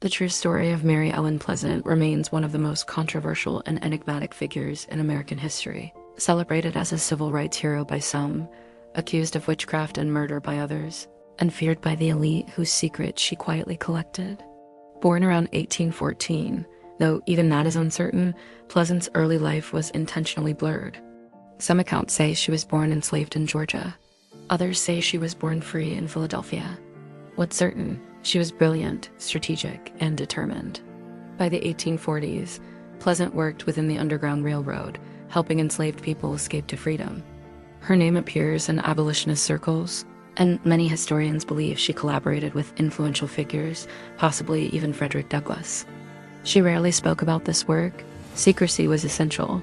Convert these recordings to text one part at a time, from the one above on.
The true story of Mary Ellen Pleasant remains one of the most controversial and enigmatic figures in American history. Celebrated as a civil rights hero by some, accused of witchcraft and murder by others, and feared by the elite whose secrets she quietly collected. Born around 1814, though even that is uncertain, Pleasant's early life was intentionally blurred. Some accounts say she was born enslaved in Georgia. Others say she was born free in Philadelphia. What's certain, she was brilliant, strategic, and determined. By the 1840s, Pleasant worked within the Underground Railroad, helping enslaved people escape to freedom. Her name appears in abolitionist circles, and many historians believe she collaborated with influential figures, possibly even Frederick Douglass. She rarely spoke about this work. Secrecy was essential.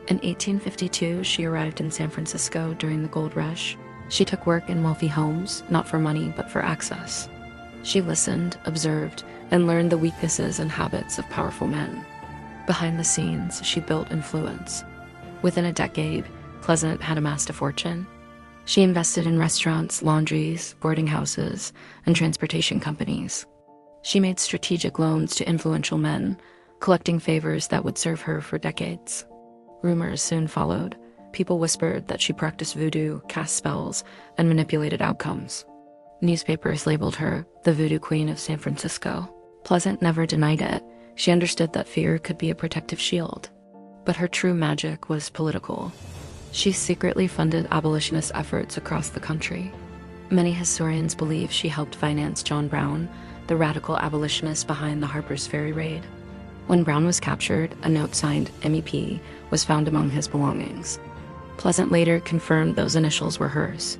In 1852, she arrived in San Francisco during the gold rush. She took work in wealthy homes, not for money, but for access. She listened, observed, and learned the weaknesses and habits of powerful men. Behind the scenes, she built influence. Within a decade, Pleasant had amassed a fortune. She invested in restaurants, laundries, boarding houses, and transportation companies. She made strategic loans to influential men, collecting favors that would serve her for decades. Rumors soon followed. People whispered that she practiced voodoo, cast spells, and manipulated outcomes. Newspapers labeled her the Voodoo Queen of San Francisco. Pleasant never denied it. She understood that fear could be a protective shield. But her true magic was political. She secretly funded abolitionist efforts across the country. Many historians believe she helped finance John Brown, the radical abolitionist behind the Harper's Ferry raid. When Brown was captured, a note signed MEP was found among his belongings. Pleasant later confirmed those initials were hers.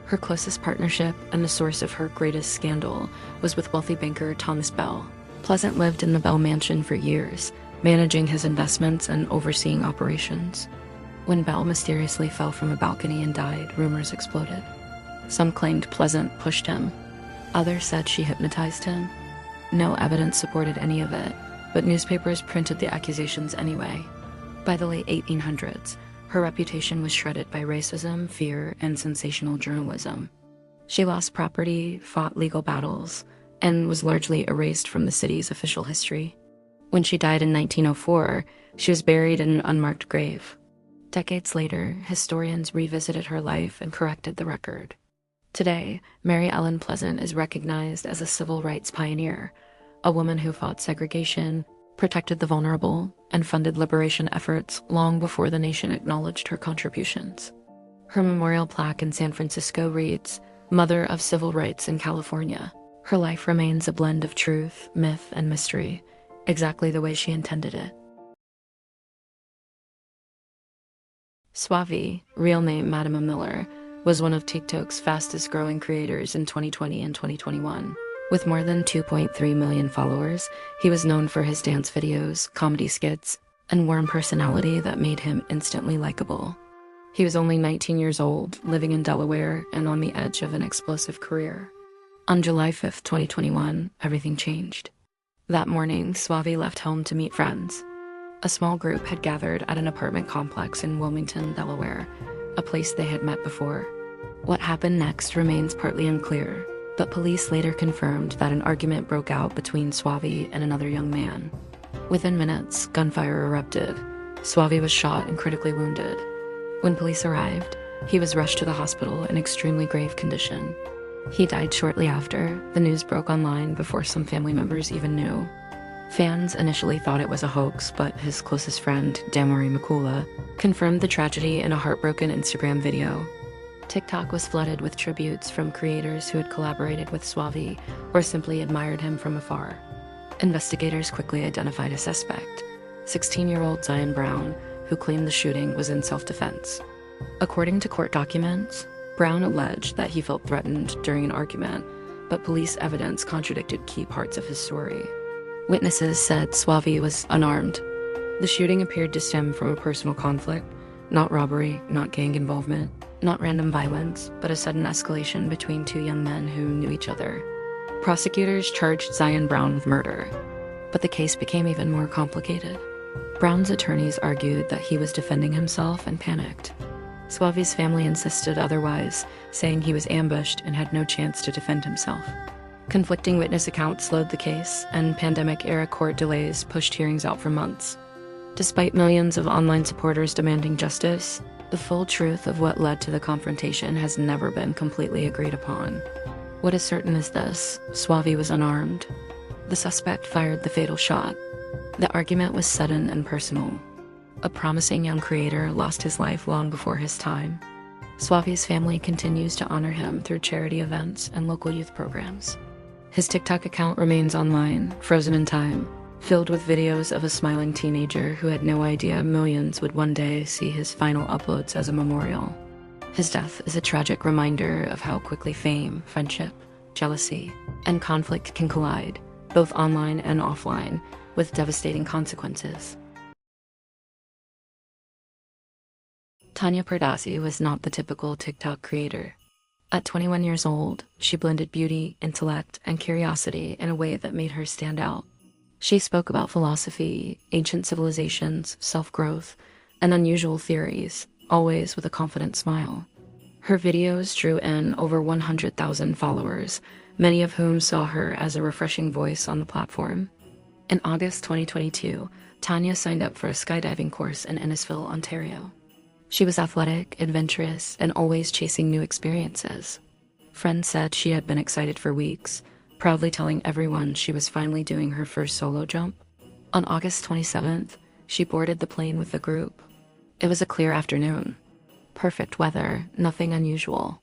Her closest partnership and the source of her greatest scandal was with wealthy banker Thomas Bell. Pleasant lived in the Bell Mansion for years, managing his investments and overseeing operations. When Bell mysteriously fell from a balcony and died, rumors exploded. Some claimed Pleasant pushed him. Others said she hypnotized him. No evidence supported any of it, but newspapers printed the accusations anyway. By the late 1800s, her reputation was shredded by racism, fear, and sensational journalism. She lost property, fought legal battles, and was largely erased from the city's official history. When she died in 1904, she was buried in an unmarked grave. Decades later, historians revisited her life and corrected the record. Today, Mary Ellen Pleasant is recognized as a civil rights pioneer, a woman who fought segregation, protected the vulnerable, and funded liberation efforts long before the nation acknowledged her contributions. Her memorial plaque in San Francisco reads, "Mother of Civil Rights in California." Her life remains a blend of truth, myth, and mystery, exactly the way she intended it. Swavi, real name Madama Miller, was one of TikTok's fastest growing creators in 2020 and 2021. With more than 2.3 million followers, he was known for his dance videos, comedy skits, and warm personality that made him instantly likable. He was only 19 years old, living in Delaware, and on the edge of an explosive career. On July 5th, 2021, everything changed. That morning, Swavi left home to meet friends. A small group had gathered at an apartment complex in Wilmington, Delaware, a place they had met before. What happened next remains partly unclear, but police later confirmed that an argument broke out between Swavi and another young man. Within minutes, gunfire erupted. Swavi was shot and critically wounded. When police arrived, he was rushed to the hospital in extremely grave condition. He died shortly after. The news broke online before some family members even knew. Fans initially thought it was a hoax, but his closest friend, Damari Makula, confirmed the tragedy in a heartbroken Instagram video. TikTok was flooded with tributes from creators who had collaborated with Swavi or simply admired him from afar. Investigators quickly identified a suspect, 16-year-old Zion Brown, who claimed the shooting was in self-defense. According to court documents, Brown alleged that he felt threatened during an argument, but police evidence contradicted key parts of his story. Witnesses said Swavi was unarmed. The shooting appeared to stem from a personal conflict, not robbery, not gang involvement, not random violence, but a sudden escalation between two young men who knew each other. Prosecutors charged Zion Brown with murder, but the case became even more complicated. Brown's attorneys argued that he was defending himself and panicked. Swavi's family insisted otherwise, saying he was ambushed and had no chance to defend himself. Conflicting witness accounts slowed the case, and pandemic-era court delays pushed hearings out for months. Despite millions of online supporters demanding justice, the full truth of what led to the confrontation has never been completely agreed upon. What is certain is this: Suave was unarmed. The suspect fired the fatal shot. The argument was sudden and personal. A promising young creator lost his life long before his time. Suave's family continues to honor him through charity events and local youth programs. His TikTok account remains online, frozen in time, filled with videos of a smiling teenager who had no idea millions would one day see his final uploads as a memorial. His death is a tragic reminder of how quickly fame, friendship, jealousy, and conflict can collide, both online and offline, with devastating consequences. Tanya Pardazzi was not the typical TikTok creator. At 21 years old, she blended beauty, intellect, and curiosity in a way that made her stand out. She spoke about philosophy, ancient civilizations, self-growth, and unusual theories, always with a confident smile. Her videos drew in over 100,000 followers, many of whom saw her as a refreshing voice on the platform. In August 2022, Tanya signed up for a skydiving course in Innisfil, Ontario. She was athletic, adventurous, and always chasing new experiences. Friends said she had been excited for weeks, proudly telling everyone she was finally doing her first solo jump. On August 27th, she boarded the plane with the group. It was a clear afternoon. Perfect weather, nothing unusual.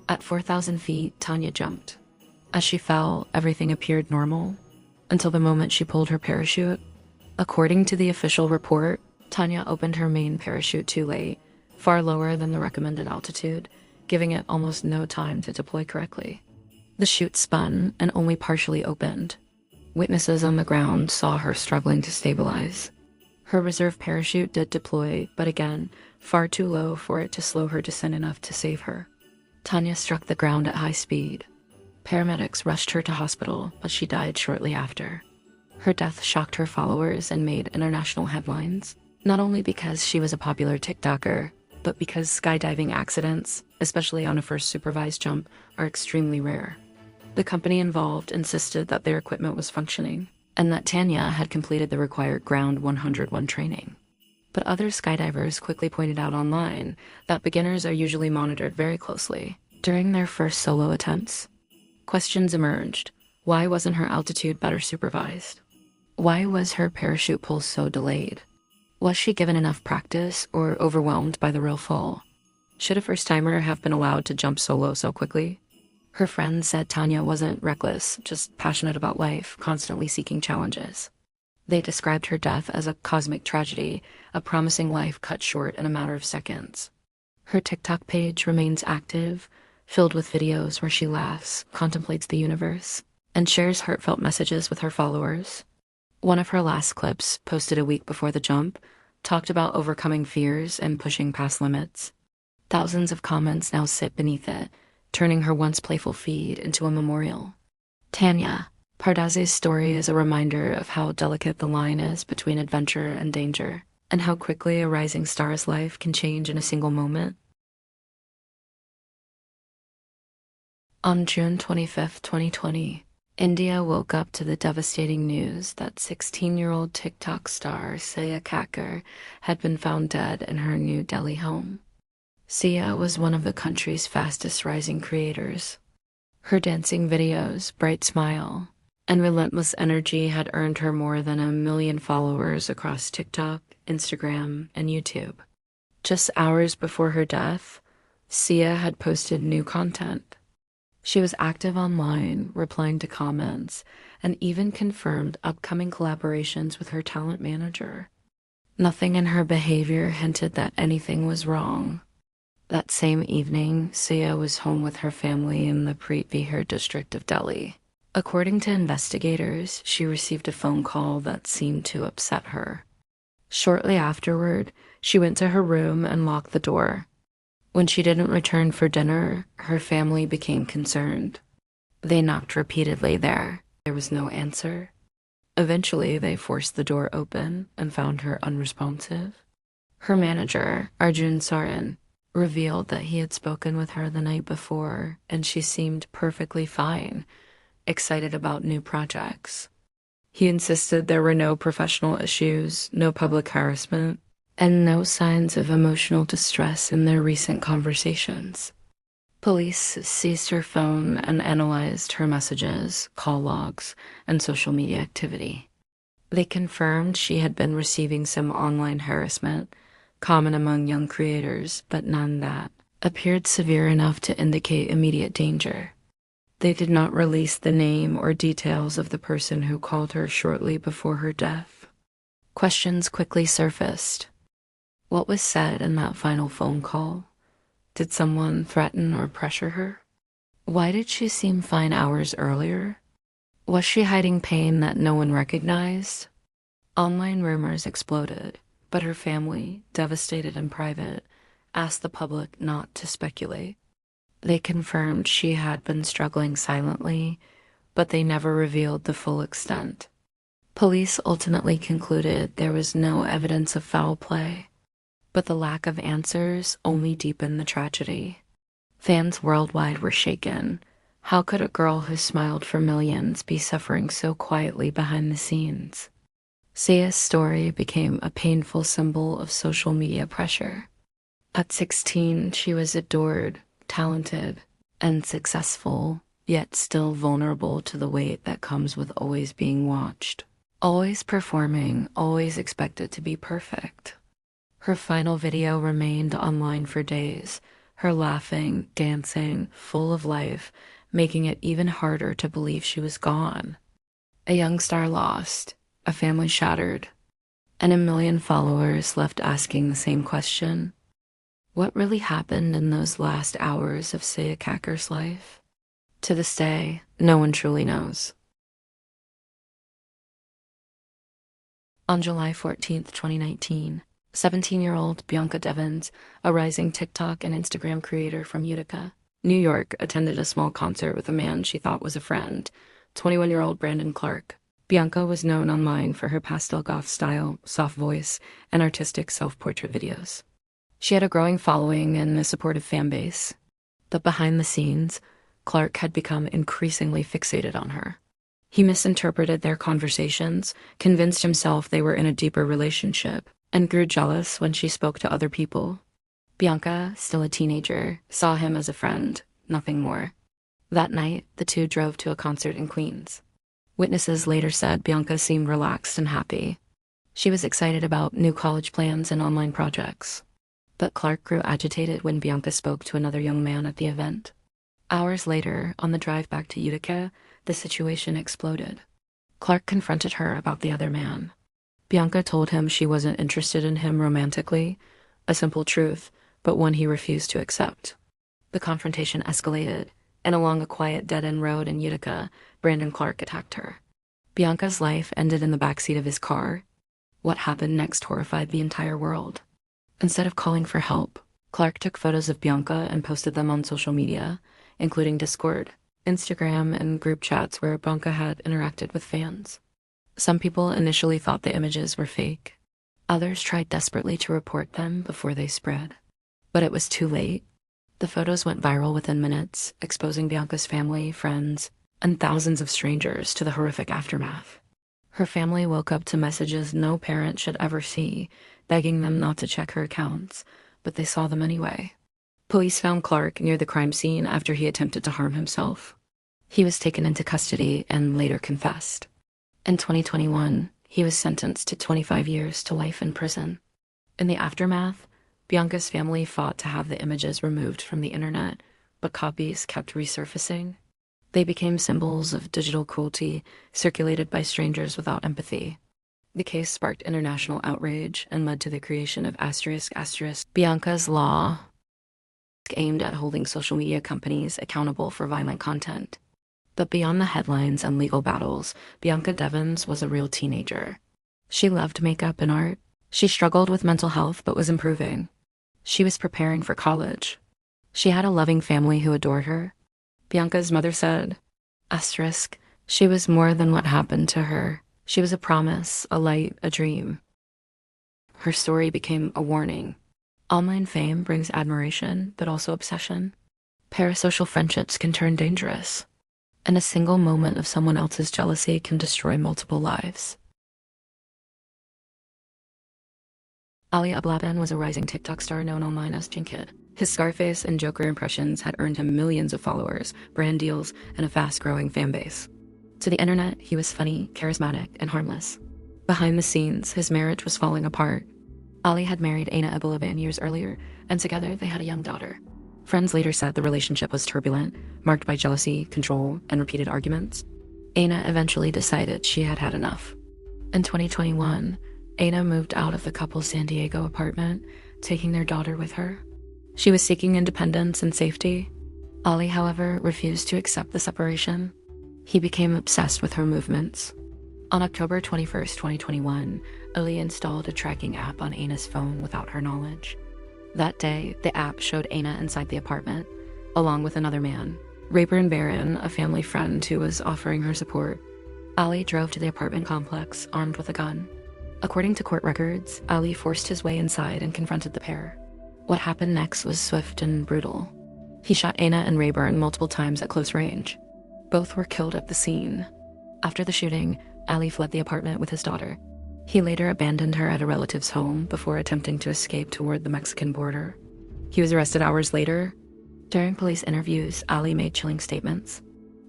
At 4,000 feet, Tanya jumped. As she fell, everything appeared normal, until the moment she pulled her parachute. According to the official report, Tanya opened her main parachute too late, far lower than the recommended altitude, giving it almost no time to deploy correctly. The chute spun and only partially opened. Witnesses on the ground saw her struggling to stabilize. Her reserve parachute did deploy, but again, far too low for it to slow her descent enough to save her. Tanya struck the ground at high speed. Paramedics rushed her to hospital, but she died shortly after. Her death shocked her followers and made international headlines, not only because she was a popular TikToker, but because skydiving accidents, especially on a first supervised jump, are extremely rare. The company involved insisted that their equipment was functioning, and that Tanya had completed the required Ground 101 training. But other skydivers quickly pointed out online that beginners are usually monitored very closely during their first solo attempts. Questions emerged. Why wasn't her altitude better supervised? Why was her parachute pull so delayed? Was she given enough practice or overwhelmed by the real fall? Should a first-timer have been allowed to jump solo so quickly? Her friends said Tanya wasn't reckless, just passionate about life, constantly seeking challenges. They described her death as a cosmic tragedy, a promising life cut short in a matter of seconds. Her TikTok page remains active, filled with videos where she laughs, contemplates the universe, and shares heartfelt messages with her followers. One of her last clips, posted a week before the jump, talked about overcoming fears and pushing past limits. Thousands of comments now sit beneath it, turning her once playful feed into a memorial. Tanya Pardazzi's story is a reminder of how delicate the line is between adventure and danger, and how quickly a rising star's life can change in a single moment. On June 25, 2020, India woke up to the devastating news that 16-year-old TikTok star Sia Kakkar had been found dead in her New Delhi home. Sia was one of the country's fastest rising creators. Her dancing videos, bright smile, and relentless energy had earned her more than 1 million followers across TikTok, Instagram, and YouTube. Just hours before her death, Sia had posted new content. She was active online, replying to comments, and even confirmed upcoming collaborations with her talent manager. Nothing in her behavior hinted that anything was wrong. That same evening, Sia was home with her family in the Preet Vihar district of Delhi. According to investigators, she received a phone call that seemed to upset her. Shortly afterward, she went to her room and locked the door. When she didn't return for dinner, her family became concerned. They knocked repeatedly there. There was no answer. Eventually, they forced the door open and found her unresponsive. Her manager, Arjun Saran, revealed that he had spoken with her the night before, and she seemed perfectly fine. excited about new projects. He insisted there were no professional issues, no public harassment, and no signs of emotional distress in their recent conversations. Police seized her phone and analyzed her messages, call logs, and social media activity. They confirmed she had been receiving some online harassment, common among young creators, but none that appeared severe enough to indicate immediate danger. They did not release the name or details of the person who called her shortly before her death. Questions quickly surfaced. What was said in that final phone call? Did someone threaten or pressure her? Why did she seem fine hours earlier? Was she hiding pain that no one recognized? Online rumors exploded, but her family, devastated in private, asked the public not to speculate. They confirmed she had been struggling silently, but they never revealed the full extent. Police ultimately concluded there was no evidence of foul play, but the lack of answers only deepened the tragedy. Fans worldwide were shaken. How could a girl who smiled for millions be suffering so quietly behind the scenes? Sia's story became a painful symbol of social media pressure. At 16, she was adored, talented, and successful, yet still vulnerable to the weight that comes with always being watched. Always performing, always expected to be perfect. Her final video remained online for days, her laughing, dancing, full of life, making it even harder to believe she was gone. A young star lost, a family shattered, and 1 million followers left asking the same question. What really happened in those last hours of Sia Kacker's life? To this day, no one truly knows. On July 14th, 2019, 17-year-old Bianca Devins, a rising TikTok and Instagram creator from Utica, New York, attended a small concert with a man she thought was a friend, 21-year-old Brandon Clark. Bianca was known online for her pastel goth style, soft voice, and artistic self-portrait videos. She had a growing following and a supportive fan base, but behind the scenes, Clark had become increasingly fixated on her. He misinterpreted their conversations, convinced himself they were in a deeper relationship, and grew jealous when she spoke to other people. Bianca, still a teenager, saw him as a friend, nothing more. That night, the two drove to a concert in Queens. Witnesses later said Bianca seemed relaxed and happy. She was excited about new college plans and online projects. But Clark grew agitated when Bianca spoke to another young man at the event. Hours later, on the drive back to Utica, the situation exploded. Clark confronted her about the other man. Bianca told him she wasn't interested in him romantically, a simple truth, but one he refused to accept. The confrontation escalated, and along a quiet dead-end road in Utica, Brandon Clark attacked her. Bianca's life ended in the backseat of his car. What happened next horrified the entire world. Instead of calling for help, Clark took photos of Bianca and posted them on social media, including Discord, Instagram, and group chats where Bianca had interacted with fans. Some people initially thought the images were fake. Others tried desperately to report them before they spread. But it was too late. The photos went viral within minutes, exposing Bianca's family, friends, and thousands of strangers to the horrific aftermath. Her family woke up to messages no parent should ever see, begging them not to check her accounts, but they saw them anyway. Police found Clark near the crime scene after he attempted to harm himself. He was taken into custody and later confessed. In 2021, he was sentenced to 25 years to life in prison. In the aftermath, Bianca's family fought to have the images removed from the internet, but copies kept resurfacing. They became symbols of digital cruelty circulated by strangers without empathy. The case sparked international outrage and led to the creation of *** Bianca's Law, aimed at holding social media companies accountable for violent content. But beyond the headlines and legal battles, Bianca Devins was a real teenager. She loved makeup and art. She struggled with mental health but was improving. She was preparing for college. She had a loving family who adored her. Bianca's mother said, **, she was more than what happened to her. She was a promise, a light, a dream. Her story became a warning. Online fame brings admiration, but also obsession. Parasocial friendships can turn dangerous. and a single moment of someone else's jealousy can destroy multiple lives. Ali Ablaban was a rising TikTok star known online as Jinkid. His Scarface and Joker impressions had earned him millions of followers, brand deals, and a fast-growing fan base. To the internet, he was funny, charismatic, and harmless. Behind the scenes, his marriage was falling apart. Ali had married Aina Abulaban years earlier, and together they had a young daughter. Friends later said the relationship was turbulent, marked by jealousy, control, and repeated arguments. Aina eventually decided she had had enough. In 2021, Aina moved out of the couple's San Diego apartment, taking their daughter with her. She was seeking independence and safety. Ali, however, refused to accept the separation. He became obsessed with her movements. On October 21st, 2021, Ali installed a tracking app on Aina's phone without her knowledge. That day, the app showed Aina inside the apartment, along with another man, Rayburn Barron, a family friend who was offering her support. Ali drove to the apartment complex, armed with a gun. According to court records, Ali forced his way inside and confronted the pair. What happened next was swift and brutal. He shot Aina and Rayburn multiple times at close range. Both were killed at the scene. After the shooting, Ali fled the apartment with his daughter. He later abandoned her at a relative's home before attempting to escape toward the Mexican border. He was arrested hours later. During police interviews, Ali made chilling statements.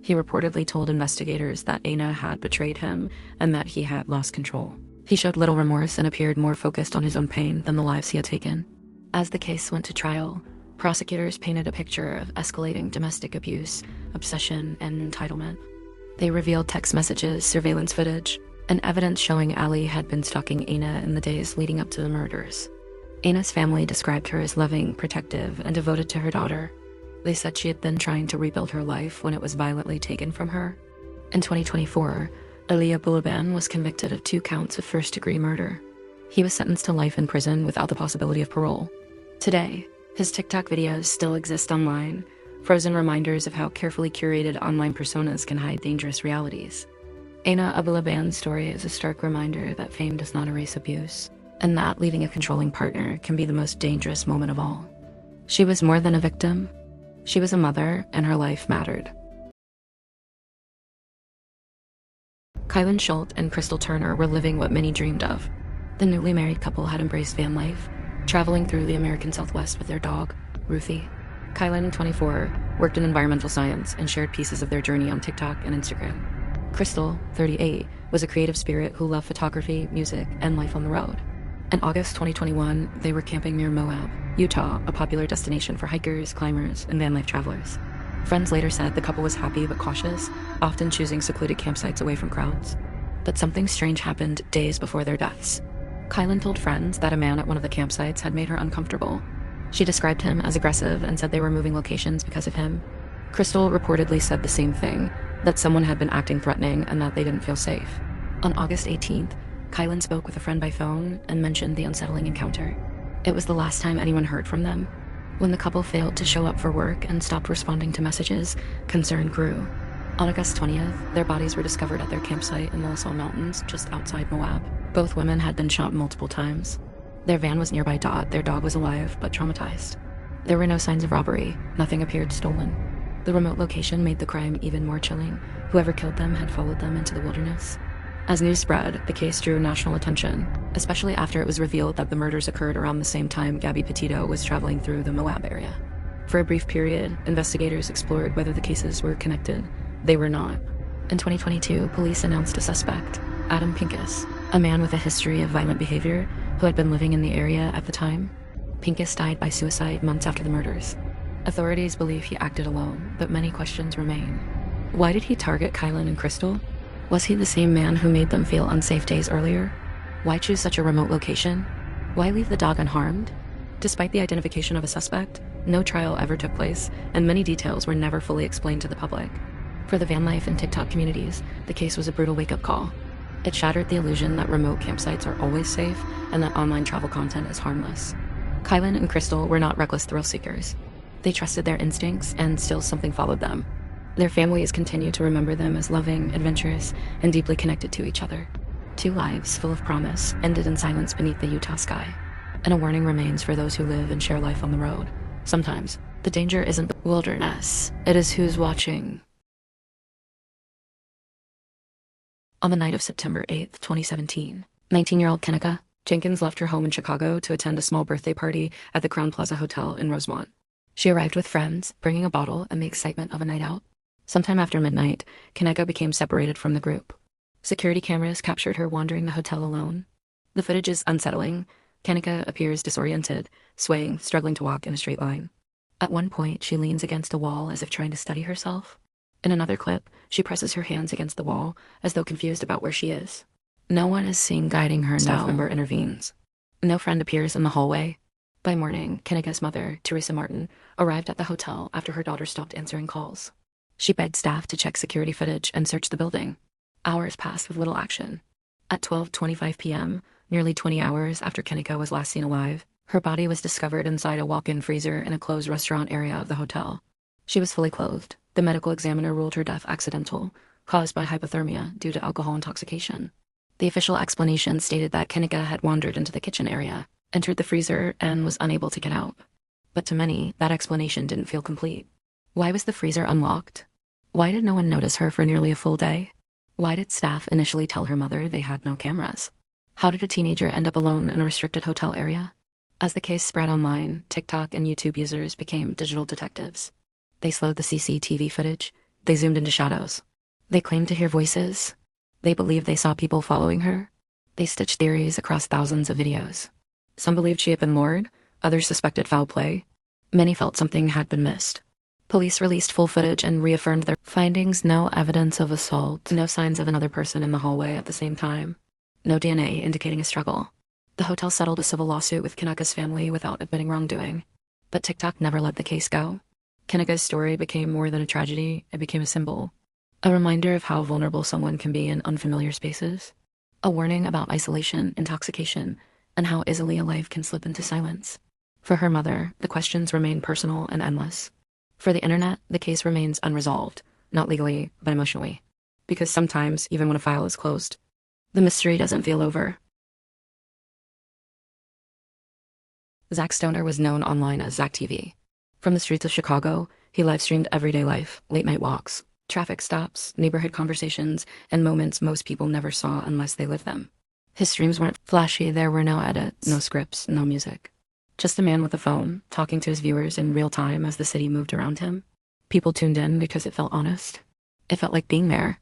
He reportedly told investigators that Aina had betrayed him and that he had lost control. He showed little remorse and appeared more focused on his own pain than the lives he had taken. As the case went to trial, prosecutors painted a picture of escalating domestic abuse, obsession, and entitlement. They revealed text messages, surveillance footage, and evidence showing Ali had been stalking Aina in the days leading up to the murders. Aina's family described her as loving, protective, and devoted to her daughter. They said she had been trying to rebuild her life when it was violently taken from her. In 2024, Ali Abulaban was convicted of 2 counts of first-degree murder. He was sentenced to life in prison without the possibility of parole. Today, his TikTok videos still exist online, frozen reminders of how carefully curated online personas can hide dangerous realities. Aina Abulaban's story is a stark reminder that fame does not erase abuse, and that leaving a controlling partner can be the most dangerous moment of all. She was more than a victim. She was a mother, and her life mattered. Kylan Schultz and Crystal Turner were living what many dreamed of. The newly married couple had embraced van life, traveling through the American Southwest with their dog, Ruthie. Kylan, 24, worked in environmental science and shared pieces of their journey on TikTok and Instagram. Crystal, 38, was a creative spirit who loved photography, music, and life on the road. In August 2021, they were camping near Moab, Utah, a popular destination for hikers, climbers, and van life travelers. Friends later said the couple was happy but cautious, often choosing secluded campsites away from crowds. But something strange happened days before their deaths. Kylan told friends that a man at one of the campsites had made her uncomfortable. She described him as aggressive and said they were moving locations because of him. Crystal reportedly said the same thing, that someone had been acting threatening and that they didn't feel safe. On August 18th, Kylan spoke with a friend by phone and mentioned the unsettling encounter. It was the last time anyone heard from them. When the couple failed to show up for work and stopped responding to messages, concern grew. On August 20th, their bodies were discovered at their campsite in the Lasal Mountains, just outside Moab. Both women had been shot multiple times. Their van was nearby. Their dog was alive, but traumatized. There were no signs of robbery. Nothing appeared stolen. The remote location made the crime even more chilling. Whoever killed them had followed them into the wilderness. As news spread, the case drew national attention, especially after it was revealed that the murders occurred around the same time Gabby Petito was traveling through the Moab area. For a brief period, investigators explored whether the cases were connected. They were not. In 2022, police announced a suspect, Adam Pincus, a man with a history of violent behavior who had been living in the area at the time. Pincus died by suicide months after the murders. Authorities believe he acted alone, but many questions remain. Why did he target Kylan and Crystal? Was he the same man who made them feel unsafe days earlier? Why choose such a remote location? Why leave the dog unharmed? Despite the identification of a suspect, no trial ever took place, and many details were never fully explained to the public. For the van life and TikTok communities, the case was a brutal wake-up call. It shattered the illusion that remote campsites are always safe and that online travel content is harmless. Kylan and Crystal were not reckless thrill seekers. They trusted their instincts, and still something followed them. Their families continue to remember them as loving, adventurous, and deeply connected to each other. 2 lives full of promise ended in silence beneath the Utah sky. And a warning remains for those who live and share life on the road. Sometimes, the danger isn't the wilderness, it is who's watching. On the night of September 8th, 2017, 19-year-old Kenika Jenkins left her home in Chicago to attend a small birthday party at the Crown Plaza Hotel in Rosemont. She arrived with friends, bringing a bottle and the excitement of a night out. Sometime after midnight, Kenika became separated from the group. Security cameras captured her wandering the hotel alone. The footage is unsettling. Kenika appears disoriented, swaying, struggling to walk in a straight line. At one point, she leans against a wall as if trying to steady herself. In another clip, she presses her hands against the wall, as though confused about where she is. No one is seen guiding her. Staff member intervenes. No friend appears in the hallway. By morning, Kenika's mother, Teresa Martin, arrived at the hotel after her daughter stopped answering calls. She begged staff to check security footage and search the building. Hours passed with little action. At 12:25 p.m., nearly 20 hours after Kenika was last seen alive, her body was discovered inside a walk-in freezer in a closed restaurant area of the hotel. She was fully clothed. The medical examiner ruled her death accidental, caused by hypothermia due to alcohol intoxication. The official explanation stated that Kenika had wandered into the kitchen area, entered the freezer, and was unable to get out. But to many, that explanation didn't feel complete. Why was the freezer unlocked? Why did no one notice her for nearly a full day? Why did staff initially tell her mother they had no cameras? How did a teenager end up alone in a restricted hotel area? As the case spread online, TikTok and YouTube users became digital detectives. They slowed the CCTV footage. They zoomed into shadows. They claimed to hear voices. They believed they saw people following her. They stitched theories across thousands of videos. Some believed she had been lured. Others suspected foul play. Many felt something had been missed. Police released full footage and reaffirmed their findings: no evidence of assault, no signs of another person in the hallway at the same time, no DNA indicating a struggle. The hotel settled a civil lawsuit with Kenika's family without admitting wrongdoing. But TikTok never let the case go. Kenika's story became more than a tragedy. It became a symbol. A reminder of how vulnerable someone can be in unfamiliar spaces. A warning about isolation, intoxication, and how easily a life can slip into silence. For her mother, the questions remain personal and endless. For the internet, the case remains unresolved, not legally, but emotionally. Because sometimes, even when a file is closed, the mystery doesn't feel over. Zach Stoner was known online as Zach TV. From the streets of Chicago, he live-streamed everyday life, late-night walks, traffic stops, neighborhood conversations, and moments most people never saw unless they lived them. His streams weren't flashy. There were no edits, no scripts, no music. Just a man with a phone, talking to his viewers in real time as the city moved around him. People tuned in because it felt honest. It felt like being there.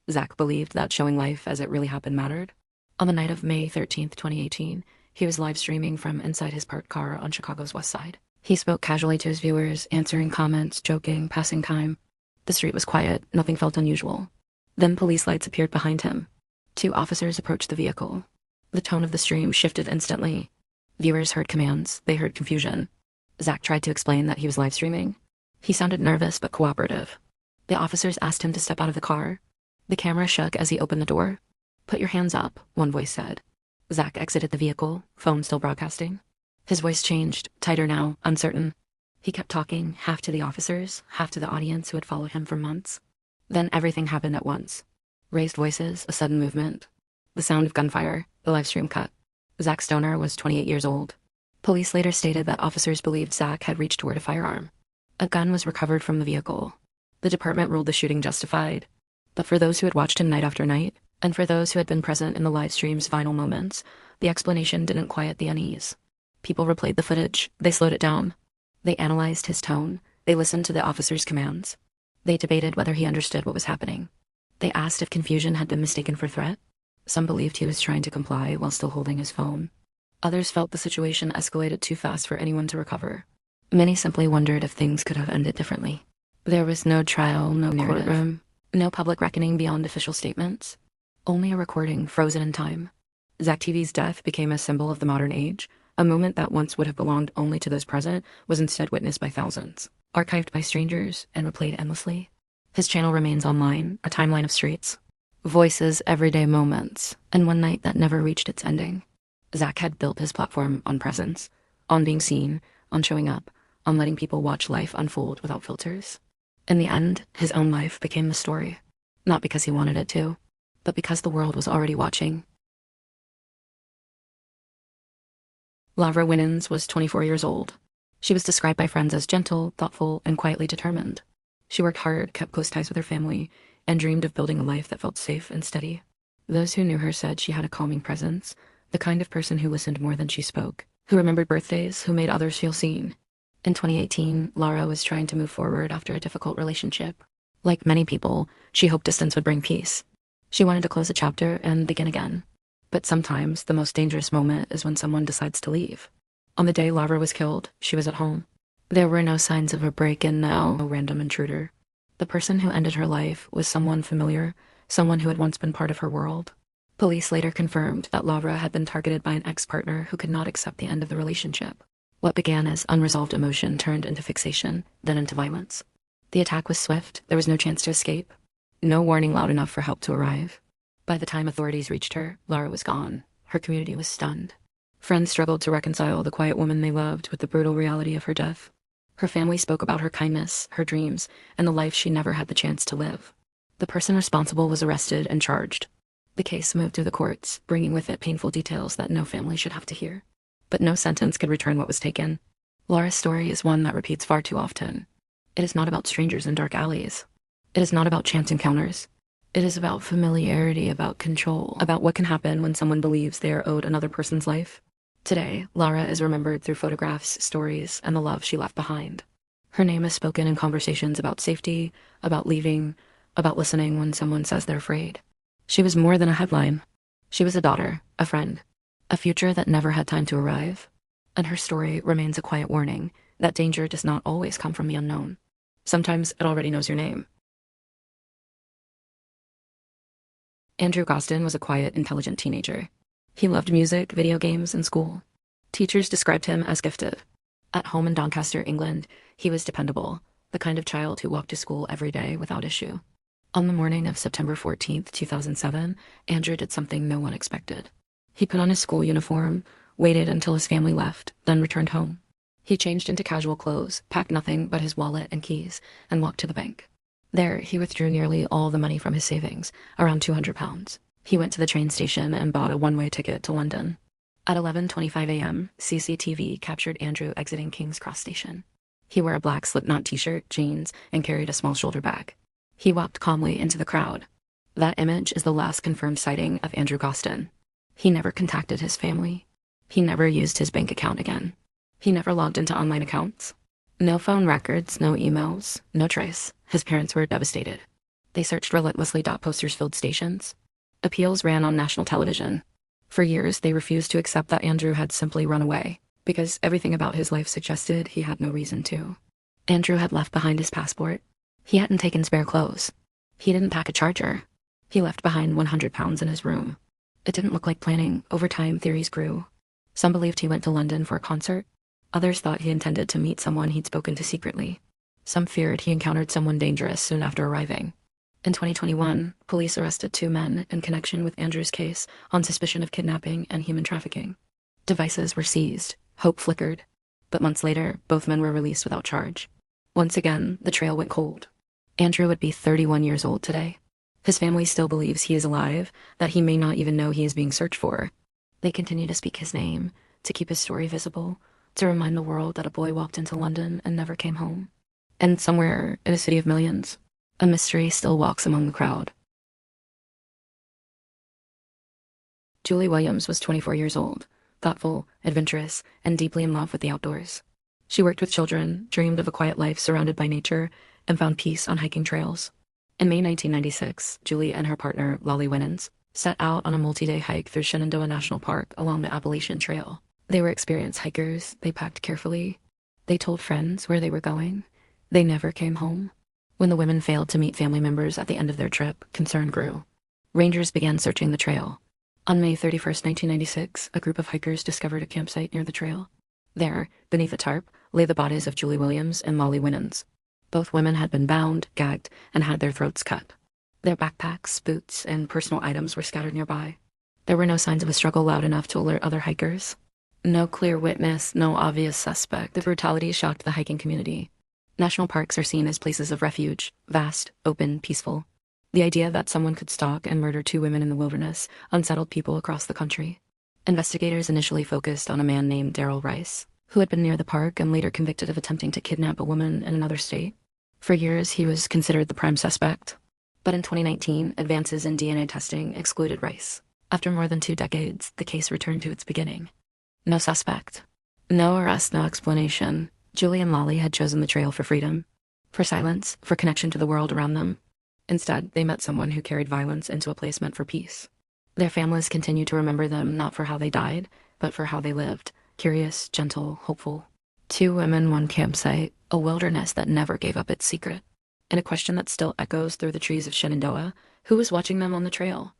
Zach believed that showing life as it really happened mattered. On the night of May 13th, 2018, he was live streaming from inside his parked car on Chicago's west side. He spoke casually to his viewers, answering comments, joking, passing time. The street was quiet. Nothing felt unusual. Then police lights appeared behind him. 2 officers approached the vehicle. The tone of the stream shifted instantly. Viewers heard commands. They heard confusion. Zach tried to explain that he was live streaming. He sounded nervous but cooperative. The officers asked him to step out of the car. The camera shook as he opened the door. "Put your hands up," one voice said. Zach exited the vehicle, phone still broadcasting. His voice changed, tighter now, uncertain. He kept talking, half to the officers, half to the audience who had followed him for months. Then everything happened at once. Raised voices, a sudden movement. The sound of gunfire, the live stream cut. Zach Stoner was 28 years old. Police later stated that officers believed Zach had reached toward a firearm. A gun was recovered from the vehicle. The department ruled the shooting justified. But for those who had watched him night after night, and for those who had been present in the live stream's final moments, the explanation didn't quiet the unease. People replayed the footage. They slowed it down. They analyzed his tone. They listened to the officer's commands. They debated whether he understood what was happening. They asked if confusion had been mistaken for threat. Some believed he was trying to comply while still holding his phone. Others felt the situation escalated too fast for anyone to recover. Many simply wondered if things could have ended differently. There was no trial, no courtroom, no public reckoning beyond official statements. Only a recording frozen in time. Zach TV's death became a symbol of the modern age. A moment that once would have belonged only to those present was instead witnessed by thousands, archived by strangers, and replayed endlessly. His channel remains online, a timeline of streets, voices, everyday moments, and one night that never reached its ending. Zach had built his platform on presence, on being seen, on showing up, on letting people watch life unfold without filters. In the end, his own life became the story, not because he wanted it to, but because the world was already watching. Lavra Winans was 24 years old. She was described by friends as gentle, thoughtful, and quietly determined. She worked hard, kept close ties with her family, and dreamed of building a life that felt safe and steady. Those who knew her said she had a calming presence, the kind of person who listened more than she spoke, who remembered birthdays, who made others feel seen. In 2018, Lara was trying to move forward after a difficult relationship. Like many people, she hoped distance would bring peace. She wanted to close a chapter and begin again. But sometimes the most dangerous moment is when someone decides to leave. On the day Lara was killed, she was at home. There were no signs of a break-in now, no random intruder. The person who ended her life was someone familiar, someone who had once been part of her world. Police later confirmed that Lara had been targeted by an ex-partner who could not accept the end of the relationship. What began as unresolved emotion turned into fixation, then into violence. The attack was swift, there was no chance to escape. No warning loud enough for help to arrive. By the time authorities reached her, Lara was gone. Her community was stunned. Friends struggled to reconcile the quiet woman they loved with the brutal reality of her death. Her family spoke about her kindness, her dreams, and the life she never had the chance to live. The person responsible was arrested and charged. The case moved through the courts, bringing with it painful details that no family should have to hear. But no sentence could return what was taken. Lara's story is one that repeats far too often. It is not about strangers in dark alleys. It is not about chance encounters. It is about familiarity, about control, about what can happen when someone believes they are owed another person's life. Today, Lara is remembered through photographs, stories, and the love she left behind. Her name is spoken in conversations about safety, about leaving, about listening when someone says they're afraid. She was more than a headline. She was a daughter, a friend, a future that never had time to arrive. And her story remains a quiet warning that danger does not always come from the unknown. Sometimes it already knows your name. Andrew Gosden was a quiet, intelligent teenager. He loved music, video games, and school. Teachers described him as gifted. At home in Doncaster, England, he was dependable, the kind of child who walked to school every day without issue. On the morning of September 14th, 2007, Andrew did something no one expected. He put on his school uniform, waited until his family left, then returned home. He changed into casual clothes, packed nothing but his wallet and keys, and walked to the bank. There, he withdrew nearly all the money from his savings, around £200. He went to the train station and bought a one-way ticket to London. At 11:25 a.m., CCTV captured Andrew exiting King's Cross Station. He wore a black slipknot t-shirt, jeans, and carried a small shoulder bag. He walked calmly into the crowd. That image is the last confirmed sighting of Andrew Gosden. He never contacted his family. He never used his bank account again. He never logged into online accounts. No phone records, no emails, no trace. His parents were devastated. They searched relentlessly. Posters filled stations. Appeals ran on national television. For years, they refused to accept that Andrew had simply run away, because everything about his life suggested he had no reason to. Andrew had left behind his passport. He hadn't taken spare clothes. He didn't pack a charger. He left behind £100 in his room. It didn't look like planning. Over time, theories grew. Some believed he went to London for a concert. Others thought he intended to meet someone he'd spoken to secretly. Some feared he encountered someone dangerous soon after arriving. In 2021, police arrested 2 men in connection with Andrew's case on suspicion of kidnapping and human trafficking. Devices were seized. Hope flickered. But months later, both men were released without charge. Once again, the trail went cold. Andrew would be 31 years old today. His family still believes he is alive, that he may not even know he is being searched for. They continue to speak his name, to keep his story visible, to remind the world that a boy walked into London and never came home. And somewhere in a city of millions, a mystery still walks among the crowd. Julie Williams was 24 years old, thoughtful, adventurous, and deeply in love with the outdoors. She worked with children, dreamed of a quiet life surrounded by nature, and found peace on hiking trails. In May 1996, Julie and her partner, Lolly Winans, set out on a multi-day hike through Shenandoah National Park along the Appalachian Trail. They were experienced hikers. They packed carefully. They told friends where they were going. They never came home. When the women failed to meet family members at the end of their trip, concern grew. Rangers began searching the trail. On May 31st, 1996, a group of hikers discovered a campsite near the trail. There, beneath a tarp, lay the bodies of Julie Williams and Lolly Winans. Both women had been bound, gagged, and had their throats cut. Their backpacks, boots, and personal items were scattered nearby. There were no signs of a struggle loud enough to alert other hikers. No clear witness, no obvious suspect. The brutality shocked the hiking community. National parks are seen as places of refuge, vast, open, peaceful. The idea that someone could stalk and murder 2 women in the wilderness unsettled people across the country. Investigators initially focused on a man named Darrell Rice, who had been near the park and later convicted of attempting to kidnap a woman in another state. For years, he was considered the prime suspect. But in 2019, advances in DNA testing excluded race. After more than 2 decades, the case returned to its beginning. No suspect. No arrest, no explanation. Julie and Lolly had chosen the trail for freedom, for silence, for connection to the world around them. Instead, they met someone who carried violence into a place meant for peace. Their families continue to remember them not for how they died, but for how they lived. Curious, gentle, hopeful. 2 women, 1 campsite, a wilderness that never gave up its secret. And a question that still echoes through the trees of Shenandoah: who was watching them on the trail?